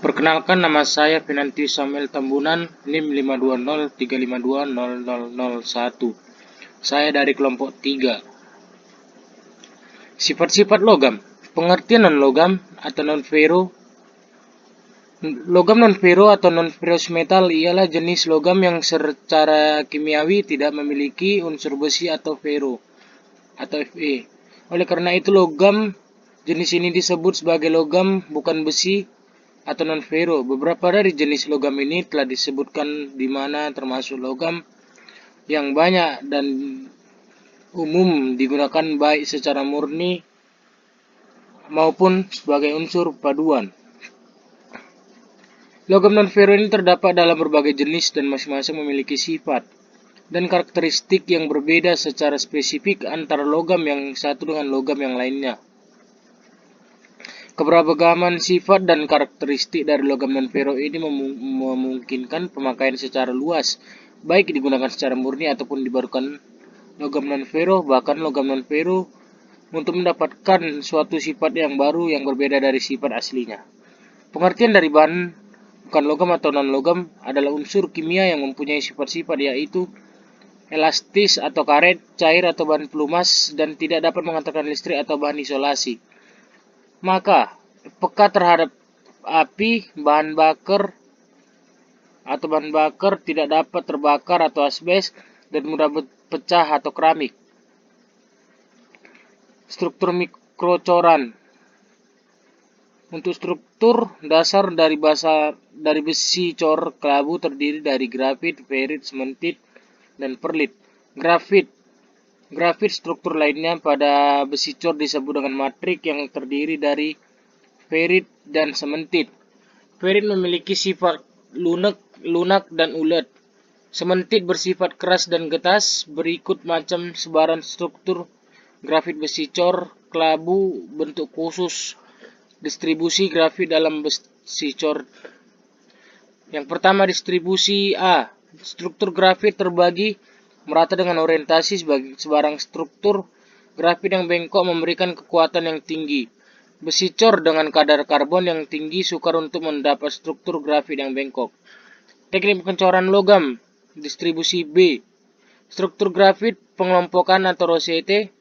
Perkenalkan, nama saya Pinanti Samuel Tambunan, NIM 52035200001. Saya dari kelompok 3. Sifat-sifat logam. Pengertian non-logam atau non-ferro. Logam non-ferro atau non-ferrous metal ialah jenis logam yang secara kimiawi tidak memiliki unsur besi atau ferro atau Fe. Oleh karena itu logam jenis ini disebut sebagai logam bukan besi atau non-ferro. Beberapa dari jenis logam ini telah disebutkan di mana termasuk logam yang banyak dan umum digunakan baik secara murni maupun sebagai unsur paduan. Logam non-ferro ini terdapat dalam berbagai jenis dan masing-masing memiliki sifat dan karakteristik yang berbeda secara spesifik antara logam yang satu dengan logam yang lainnya. Keberagaman sifat dan karakteristik dari logam non-ferro ini memungkinkan pemakaian secara luas, baik digunakan secara murni ataupun dibarukan logam non-ferro, bahkan logam non-ferro untuk mendapatkan suatu sifat yang baru yang berbeda dari sifat aslinya. Pengertian dari bahan bukan logam atau non-logam adalah unsur kimia yang mempunyai sifat-sifat yaitu elastis atau karet, cair atau bahan pelumas, dan tidak dapat mengantarkan listrik atau bahan isolasi. Maka, peka terhadap api, bahan bakar tidak dapat terbakar atau asbes, dan mudah pecah atau keramik. Struktur mikrocoran. Untuk struktur dasar dari besi cor kelabu terdiri dari grafit, ferit, sementit, dan perlit. Grafit struktur lainnya pada besi cor disebut dengan matrik yang terdiri dari ferit dan sementit. Ferit memiliki sifat lunak dan ulet. Sementit bersifat keras dan getas. Berikut macam sebaran struktur grafit besi cor kelabu bentuk khusus. Distribusi grafit dalam besi cor. Yang pertama, distribusi A. Struktur grafit terbagi merata dengan orientasi sebagai sebarang struktur grafit yang bengkok memberikan kekuatan yang tinggi. Besi cor dengan kadar karbon yang tinggi sukar untuk mendapat struktur grafit yang bengkok. Teknik pencoran logam. Distribusi B. Struktur grafit pengelompokan atau rosette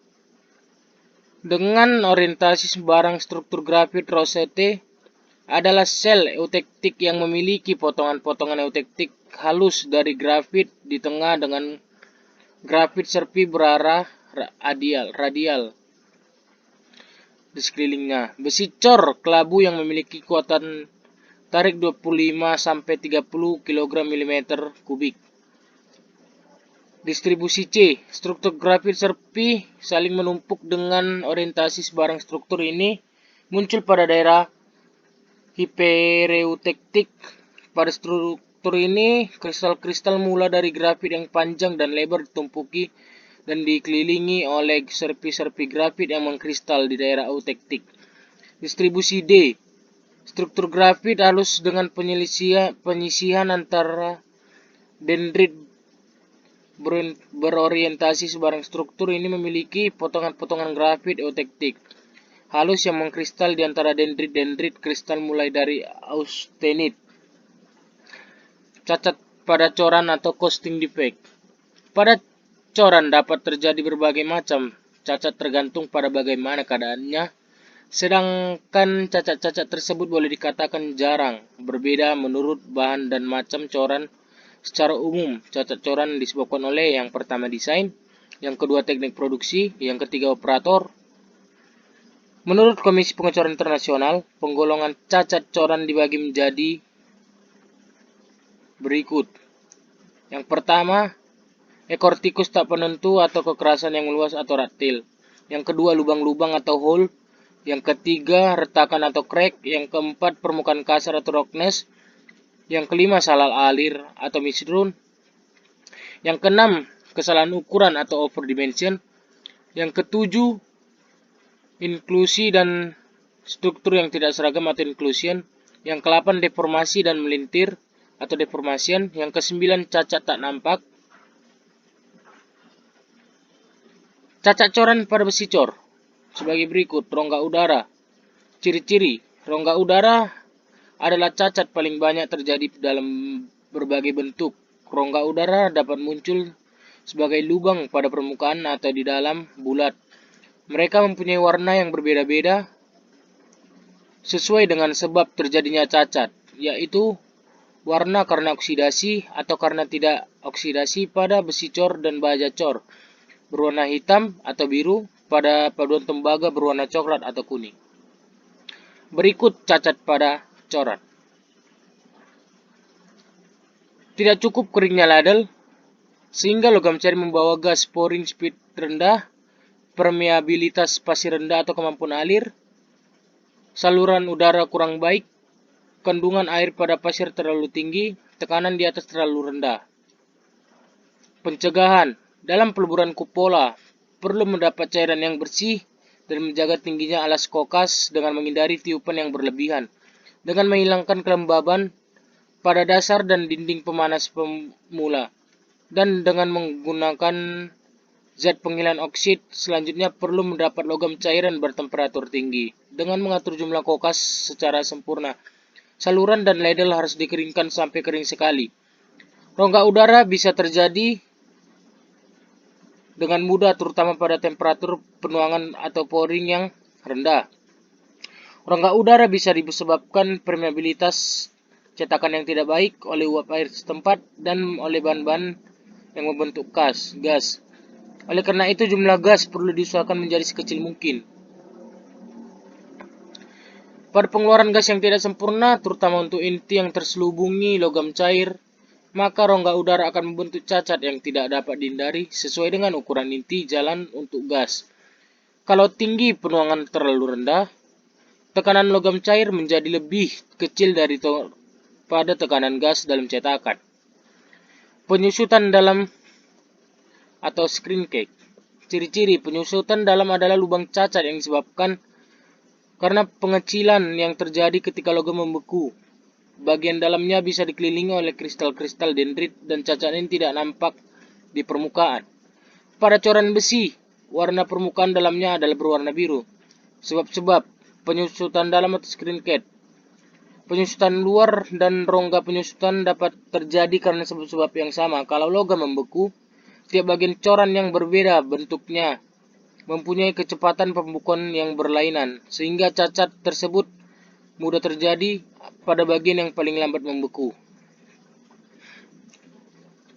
dengan orientasi sembarang struktur grafit rosette adalah sel eutektik yang memiliki potongan-potongan eutektik halus dari grafit di tengah dengan grafit serpi berarah radial di sekelilingnya. Besi cor kelabu yang memiliki kekuatan tarik 25-30 kg/mm3. Distribusi C. Struktur grafit serpi saling menumpuk dengan orientasi sebarang struktur ini muncul pada daerah hipereutektik. Pada struktur ini, kristal-kristal mula dari grafit yang panjang dan lebar ditumpuki dan dikelilingi oleh serpi-serpi grafit yang mengkristal di daerah eutektik. Distribusi D. Struktur grafit halus dengan penyisihan antara dendrit berorientasi sebarang struktur ini memiliki potongan-potongan grafit eutektik halus yang mengkristal di antara dendrit kristal mulai dari austenit. Cacat pada coran atau casting defect. Pada coran dapat terjadi berbagai macam cacat tergantung pada bagaimana keadaannya, sedangkan cacat-cacat tersebut boleh dikatakan jarang, berbeda menurut bahan dan macam coran. Secara umum, cacat coran disebabkan oleh yang pertama desain, yang kedua teknik produksi, yang ketiga operator. Menurut Komisi Pengecoran Internasional, penggolongan cacat coran dibagi menjadi berikut. Yang pertama, ekor tikus tak penentu atau kekerasan yang meluas atau raktil. Yang kedua, lubang-lubang atau hole. Yang ketiga, retakan atau crack. Yang keempat, permukaan kasar atau roughness. Yang kelima, salah alir atau misrun. Yang keenam, kesalahan ukuran atau overdimension. Yang ketujuh, inklusi dan struktur yang tidak seragam atau inclusion. Yang ke-8, deformasi dan melintir atau deformation. Yang ke-9, cacat tak nampak. Cacat coran pada besi cor sebagai berikut. Rongga udara. Ciri-ciri rongga udara adalah cacat paling banyak terjadi dalam berbagai bentuk. Rongga udara dapat muncul sebagai lubang pada permukaan atau di dalam bulat. Mereka mempunyai warna yang berbeda-beda sesuai dengan sebab terjadinya cacat, yaitu warna karena oksidasi atau karena tidak oksidasi pada besi cor dan baja cor, berwarna hitam atau biru pada paduan tembaga berwarna coklat atau kuning. Berikut cacat pada coran. Tidak cukup keringnya ladle, sehingga logam cair membawa gas pouring speed rendah, permeabilitas pasir rendah atau kemampuan alir, saluran udara kurang baik, kandungan air pada pasir terlalu tinggi, tekanan di atas terlalu rendah. Pencegahan. Dalam peleburan kupola, perlu mendapat cairan yang bersih dan menjaga tingginya alas kokas dengan menghindari tiupan yang berlebihan, dengan menghilangkan kelembaban pada dasar dan dinding pemanas pemula, dan dengan menggunakan zat penghilang oksid. Selanjutnya perlu mendapat logam cairan bertemperatur tinggi dengan mengatur jumlah kokas secara sempurna. Saluran dan ladle harus dikeringkan sampai kering sekali. Rongga udara bisa terjadi dengan mudah terutama pada temperatur penuangan atau pouring yang rendah. Rongga udara bisa disebabkan permeabilitas cetakan yang tidak baik oleh uap air setempat dan oleh bahan-bahan yang membentuk gas. Oleh karena itu, jumlah gas perlu diusahakan menjadi sekecil mungkin. Pada pengeluaran gas yang tidak sempurna, terutama untuk inti yang terselubungi logam cair, maka rongga udara akan membentuk cacat yang tidak dapat dihindari sesuai dengan ukuran inti jalan untuk gas. Kalau tinggi penuangan terlalu rendah, tekanan logam cair menjadi lebih kecil pada tekanan gas dalam cetakan. Penyusutan dalam atau screen cake. Ciri-ciri penyusutan dalam adalah lubang cacat yang disebabkan karena pengecilan yang terjadi ketika logam membeku. Bagian dalamnya bisa dikelilingi oleh kristal-kristal dendrit dan cacat ini tidak nampak di permukaan. Pada coran besi, warna permukaan dalamnya adalah berwarna biru. Sebab-sebab penyusutan dalam atau screen cake. Penyusutan luar dan rongga penyusutan dapat terjadi karena sebab-sebab yang sama. Kalau logam membeku, setiap bagian coran yang berbeda bentuknya mempunyai kecepatan pembekuan yang berlainan, sehingga cacat tersebut mudah terjadi pada bagian yang paling lambat membeku.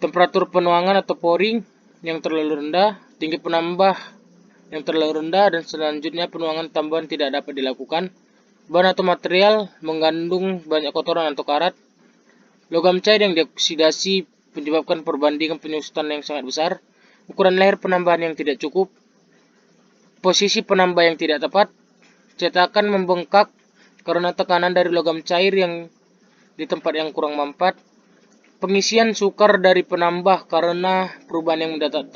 Temperatur penuangan atau pouring yang terlalu rendah, tinggi penambah yang terlalu rendah, dan selanjutnya penuangan tambahan tidak dapat dilakukan. Bahan atau material mengandung banyak kotoran atau karat. Logam cair yang dioksidasi menyebabkan perbandingan penyusutan yang sangat besar. Ukuran leher penambahan yang tidak cukup. Posisi penambah yang tidak tepat. Cetakan membengkak karena tekanan dari logam cair yang di tempat yang kurang mampat. Pengisian sukar dari penambah karena perubahan yang mendadak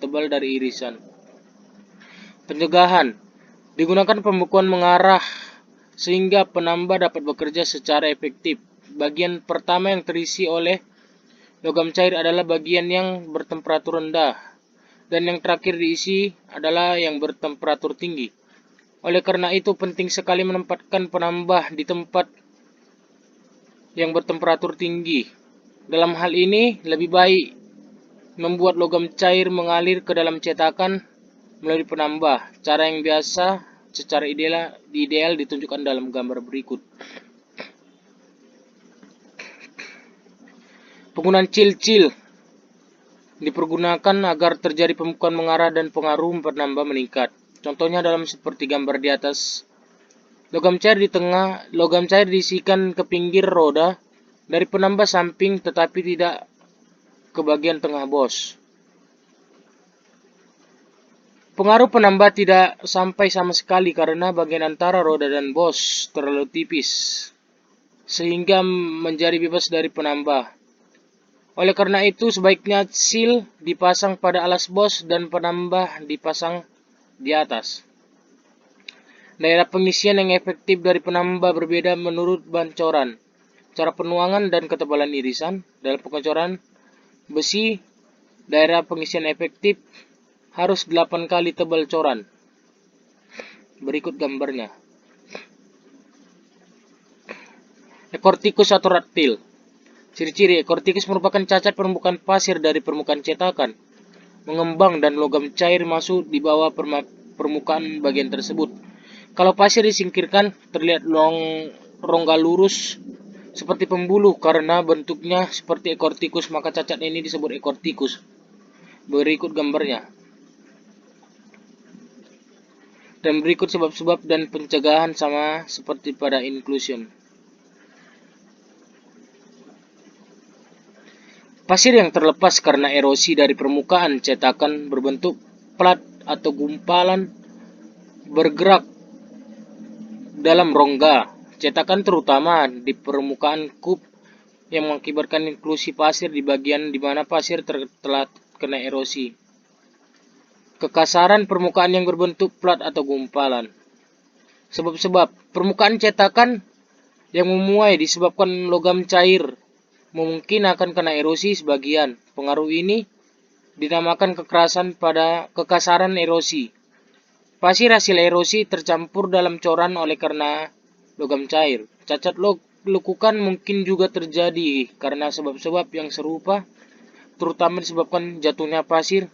tebal dari irisan. Pencegahan. Digunakan pembekuan mengarah sehingga penambah dapat bekerja secara efektif. Bagian pertama yang terisi oleh logam cair adalah bagian yang bertemperatur rendah, dan yang terakhir diisi adalah yang bertemperatur tinggi. Oleh karena itu, penting sekali menempatkan penambah di tempat yang bertemperatur tinggi. Dalam hal ini, lebih baik membuat logam cair mengalir ke dalam cetakan melalui penambah. Cara yang biasa secara ideal ditunjukkan dalam gambar berikut. Penggunaan cil-cil dipergunakan agar terjadi pembekuan mengarah dan pengaruh penambah meningkat. Contohnya dalam seperti gambar di atas. Logam cair diisikan ke pinggir roda dari penambah samping tetapi tidak ke bagian tengah bos. Pengaruh penambah tidak sampai sama sekali karena bagian antara roda dan bos terlalu tipis, sehingga menjadi bebas dari penambah. Oleh karena itu, sebaiknya seal dipasang pada alas bos dan penambah dipasang di atas. Daerah pengisian yang efektif dari penambah berbeda menurut bahan coran, cara penuangan dan ketebalan irisan. Dalam pengecoran besi, daerah pengisian efektif harus 8 kali tebal coran. Berikut gambarnya. Ekor tikus atau reptil. Ciri-ciri ekor tikus merupakan cacat permukaan pasir dari permukaan cetakan, mengembang dan logam cair masuk di bawah permukaan bagian tersebut. Kalau pasir disingkirkan, terlihat rongga lurus seperti pembuluh karena bentuknya seperti ekor tikus, maka cacat ini disebut ekor tikus. Berikut gambarnya. Dan berikut sebab-sebab dan pencegahan sama seperti pada inclusion. Pasir yang terlepas karena erosi dari permukaan cetakan berbentuk plat atau gumpalan bergerak dalam rongga cetakan, terutama di permukaan kup, yang mengakibatkan inklusi pasir di bagian di mana pasir telah kena erosi. Kekasaran permukaan yang berbentuk plat atau gumpalan. Sebab-sebab permukaan cetakan yang memuai disebabkan logam cair mungkin akan kena erosi sebagian. Pengaruh ini dinamakan kekasaran erosi. Pasir hasil erosi tercampur dalam coran oleh karena logam cair. Cacat lekukan mungkin juga terjadi karena sebab-sebab yang serupa, terutama disebabkan jatuhnya pasir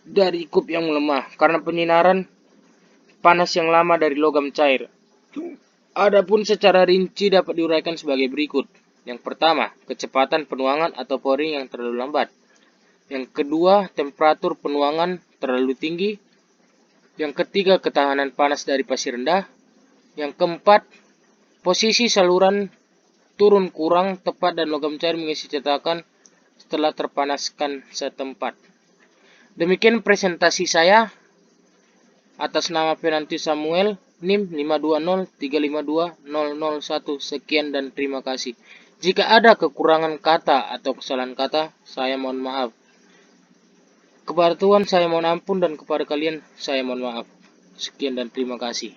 dari kup yang melemah karena penyinaran panas yang lama dari logam cair. Adapun secara rinci dapat diuraikan sebagai berikut. Yang pertama, kecepatan penuangan atau pouring yang terlalu lambat. Yang kedua, temperatur penuangan terlalu tinggi. Yang ketiga, ketahanan panas dari pasir rendah. Yang keempat, posisi saluran turun kurang tepat dan logam cair mengisi cetakan setelah terpanaskan setempat. Demikian presentasi saya atas nama Fernanti Samuel, NIM 520352001. Sekian dan terima kasih. Jika ada kekurangan kata atau kesalahan kata, saya mohon maaf. Kepada Tuhan saya mohon ampun dan kepada kalian saya mohon maaf. Sekian dan terima kasih.